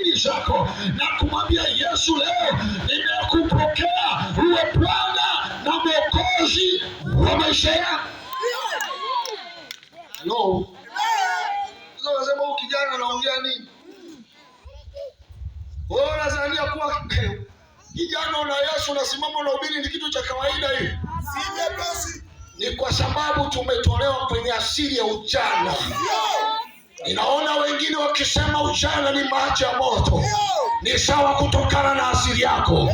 dini zako na kumwambia Yesu, leo nimekupokea uwe Bwana na Mwokozi wa maisha yangu. Hello. Sasa unasema huyu kijana anaongea nini? Wewe unazania kuwa kijana na Yesu unasimama na ubiri ni kitu cha kawaida hivi? Si nyepesi. Ni kwa sababu tumetolewa kwenye asili ya ujana. Ninaona wengine wakisema ujana ni maji ya moto. Ni sawa kutokana na asili yako.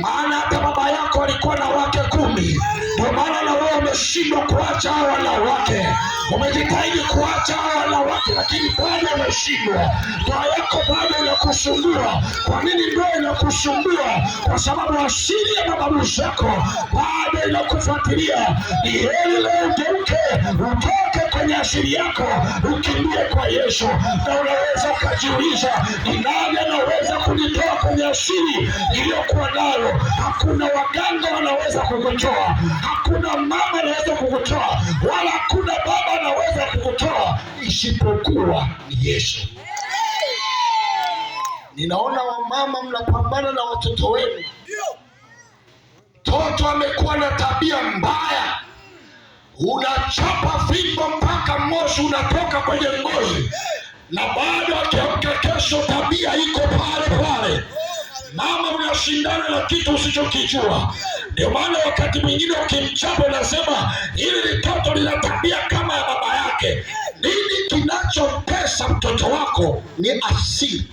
Maana hata baba yako alikuwa na wake 10. Ndio maana na wewe umeshindwa kuacha hao wanawake. Umejitahidi kuacha hao wanawake lakini bado umeshindwa. Ndoa yako bado inakusumbua. Kwa nini ndoa inakusumbua? Kwa sababu asili ya mababu zako bado inakufuatilia. Ni heri leo ugeuke, utoke kwenye asili yako, ukimbie kwa Yesu. Na unaweza ukajiuliza, ni nani anaweza kunitoa kwenye asili iliyokuwa nayo? Hakuna waganga wanaweza kukutoa, hakuna mama anaweza kukutoa, wala hakuna baba anaweza kukutoa isipokuwa ni Yesu. Ninaona wamama mnapambana na watoto wenu. Mtoto amekuwa na tabia mbaya, unachapa fimbo mpaka moshi unatoka kwenye ngozi, na bado akiamka kesho tabia iko pale pale. Mama, unashindana na kitu usichokijua. Ndio maana wakati mwingine ukimchapa unasema hili mtoto lina tabia kama ya baba yake. Nini kinachotesa mtoto wako? Ni asili.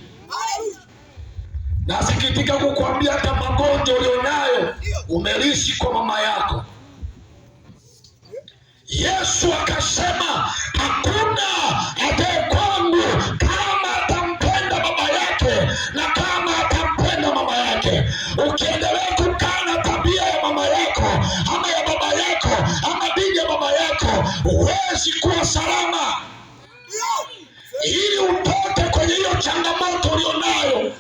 Nasikitika kukuambia hata magonjwa ulionayo umelisi kwa mama yako. Yesu akasema hakuna ajaye kwangu kama atampenda baba yake na kama atampenda mama yake. Ukiendelea kukaa na tabia ya mama yako ama ya baba yako ama dini ya baba yako, huwezi kuwa salama. Ili utoke kwenye hiyo changamoto ulionayo,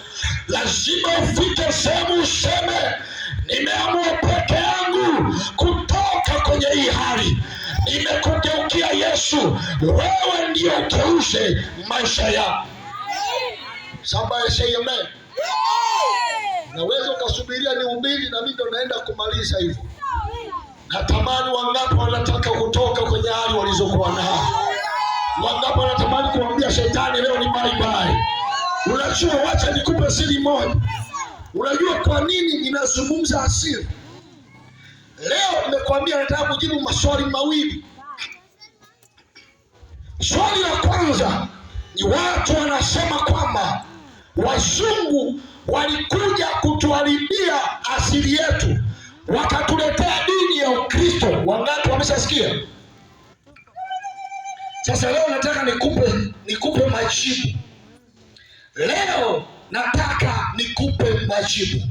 lazima ufike sehemu useme, nimeamua peke yangu kutoka kwenye hii hali. Nimekugeukia Yesu, wewe ndio ugeushe maisha yako. Somebody say amen. Naweza ukasubiria ni ubiri na mimi ndo naenda kumaliza hivyo. Natamani wangapi wanataka kutoka kwenye hali walizokuwa nayo. Wangapi wanatamani kumwambia shetani leo ni bye bye. Unajua, wacha nikupe siri moja. Unajua kwa nini ninazungumza asili? Leo nimekwambia nataka kujibu maswali mawili. Swali la kwanza ni watu wanasema kwamba wazungu walikuja kutuharibia asili yetu, wakatuletea dini ya Ukristo. Wangapi wameshasikia? Sasa leo nataka nikupe majibu. Leo nataka nikupe majibu.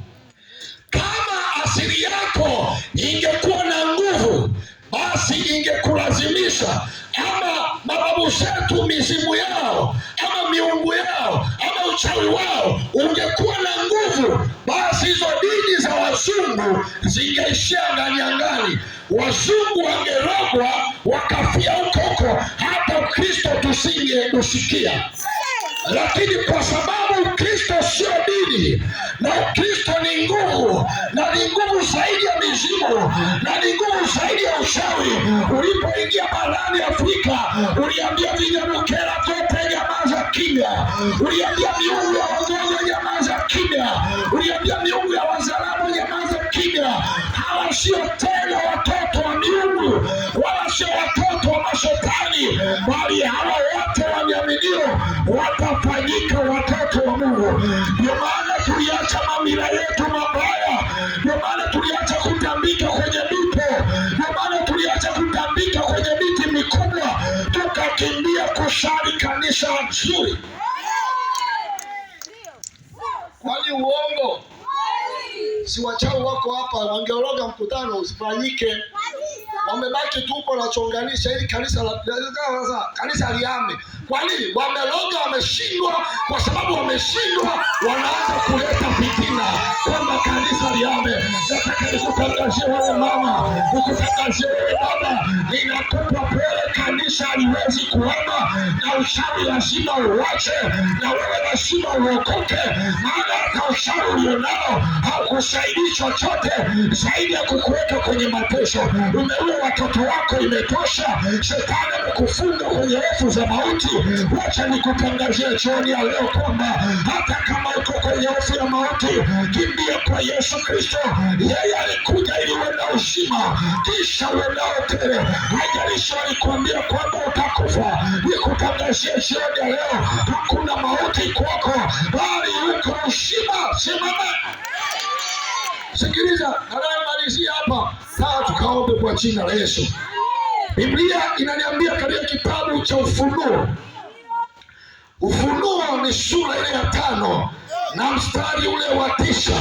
Kama asili yako ingekuwa na nguvu, basi ingekulazimisha, ama mababu zetu mizimu yao ama miungu yao ama uchawi wao ungekuwa na nguvu, basi hizo dini za wazungu zingeishia ndani ya ngani. Wazungu wangerogwa wakafia huko, hata Kristo tusingeusikia. Lakini kwa sababu Kristo sio dini, na Kristo ni nguvu, na ni nguvu zaidi ya mizimu, na ni nguvu zaidi ya uchawi. Ulipoingia barani Afrika, uliambia vinyamukera vyote nyamaza kimya. Uliambia miungu ya Wagogo nyamaza kimya. Uliambia miungu ya Wazaramo nyamaza kimya. Hawa sio tena watoto wa miungu, wala sio watoto wa mashetani, bali hawa wote waniaminio watafanyika watoto wa Mungu. Ndio maana tuliacha mamila yetu mabaya. Ndio maana tuliacha kutambika kwenye mito. Ndio maana tuliacha kutambika kwenye miti mikubwa, tukakimbia kusali kanisa nzuri. Kwani uongo? Si wachawi wako hapa wangeoroga mkutano usifanyike. Wamebaki tupo na chonganisha ili kanisa liame. Kwa nini? Wameloga, wameshindwa. Kwa sababu wameshindwa, wanaanza kuleta fitina kwamba kanisa liame. Nataka nikutangazie wewe mama, nikutangazie wewe baba, ninakupa pole, kanisa haliwezi kuama, na ushauri lazima uache, na wewe lazima uokoke, maana hata ushauri ulionao haukusaidii chochote zaidi ya kukuweka kwenye mateso. Umeua watoto wako, imetosha. Shetani amekufunga kwenye hofu za mauti. Wacha nikutangazie jioni ya leo kwamba hata kama uko kwenye hofu ya mauti, kimbia kwa Yesu Kristo. Yeye alikuja ili uwe na uzima kisha uwe nao tele. Haijalishi walikuambia kwamba utakufa, nikutangazie jioni ya leo hakuna mauti kwako, bali uko uzima. Simama, sikiliza, anayemalizia hapa. Sasa tukaombe kwa jina la Yesu. Biblia inaniambia katika kitabu cha Ufunuo, Ufunuo ni sura ile ya 5 na mstari ule wa 9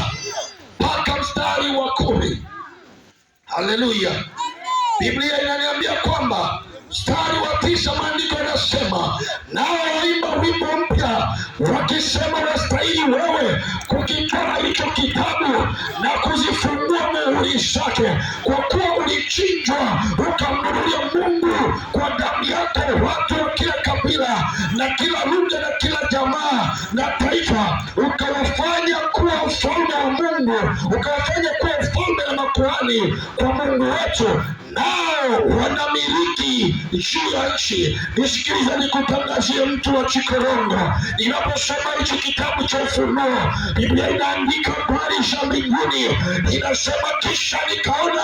mpaka mstari wa 10. Haleluya! Biblia inaniambia kwamba mstari wa 9, maandiko yanasema, nao waimba wimbo mpya wakisema, wastahili wewe kukitoa hicho kitabu na kuzifungua muhuri zake, kwa kuwa ulichinjwa ukamnunulia Mungu kwa damu yako watu wa kila kabila na kila lugha na kila jamaa na taifa, ukawafanya kuwa ufalme wa Mungu, ukawafanya kuwa ufalme na makuhani kwa Mungu wetu, nao wanamiliki juu ya nchi. Nisikilize nikutangazie, mtu wa Chikorongo, ninaposoma hichi kitabu cha Ufunuo, Biblia inaandika habari za mbinguni. Inasema, kisha nikaona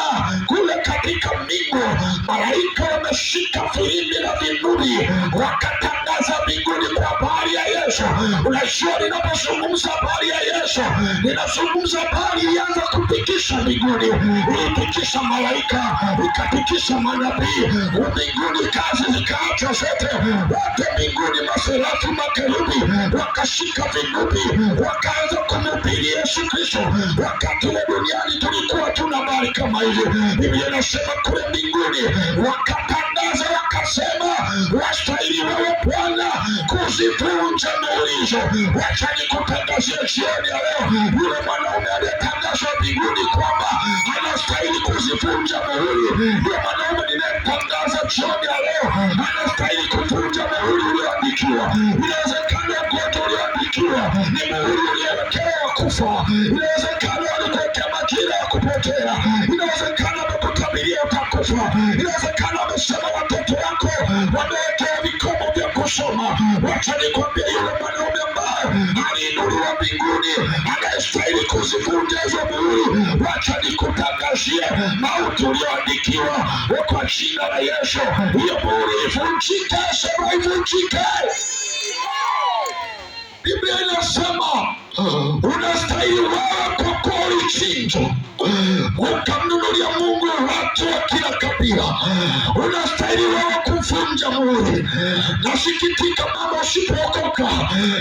kule katika mbingu malaika wameshika filimbi na vinubi, wakatangaza mbinguni kwa habari ya Yesu. Unajua, ninapozungumza habari ya Yesu, ninazungumza habari ilianza kutikisha mbinguni, ilitikisha malaika, ikatikisha manabii mbinguni, kazi zikaachwa zote, wote mbinguni, maserafi, makerubi wakashika vinubi, wakaanza kumhubiri Yesu Kristo. Wakati wa duniani tulikuwa tuna habari kama hiyo. Biblia inasema kule mbinguni wakatangaza, wakasema, wastahili wewe Bwana kuzivunja muhuri hizo. Wacha nikutangazie jioni ya leo, yule mwanaume aliyetangazwa mbinguni kwamba anastahili kuzivunja muhuri, yule mwanaume ninayetangaza jioni ya leo anastahili kuvunja muhuri ulioandikiwa. Inawezekana ugonjwa ulioandikiwa ni muhuri uliowekewa kufa. Inawezekana walikuwekea majira ya kupotea. Inawezekana wamekutabiria utakufa. Inawezekana wamesema watoto wako wamewekewa vikomo vya kusoma. Wacha nikwambie, yule mwanaume ambaye aliinuliwa mbinguni anayestahili kuzivunja hizo muhuri, wacha nikutangazie, mauti ulioandikiwa kwa jina la Yesu, hiyo muhuri ivunjike. Sema ivunjike. Biblia inasema unastahili wewe kwa kuwa ulichinjwa ukamnunulia Mungu watu wa kila kabila. Unastahili wewe kuvunja muhuri. Nasikitika mama, usipookoka,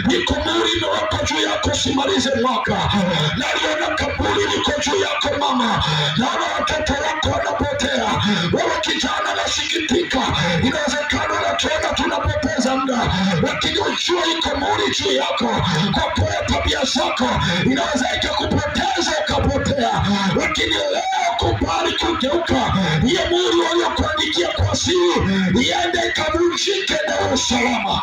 niko muhuri imewekwa juu yako, simalize mwaka. Naliona kaburi liko juu yako mama, naona watoto wako wanapotea. Wewe kijana, nasikitika, inawezekana unatuona tunapoteza muda, lakini ujue iko muhuri juu yako. Kwa kuwa tabia zako inaweza ikakupoteza ukapotea, lakini leo kubali kugeuka. Hiyo muhuri waliokuandikia kwa siri iende ikavunjike na usalama.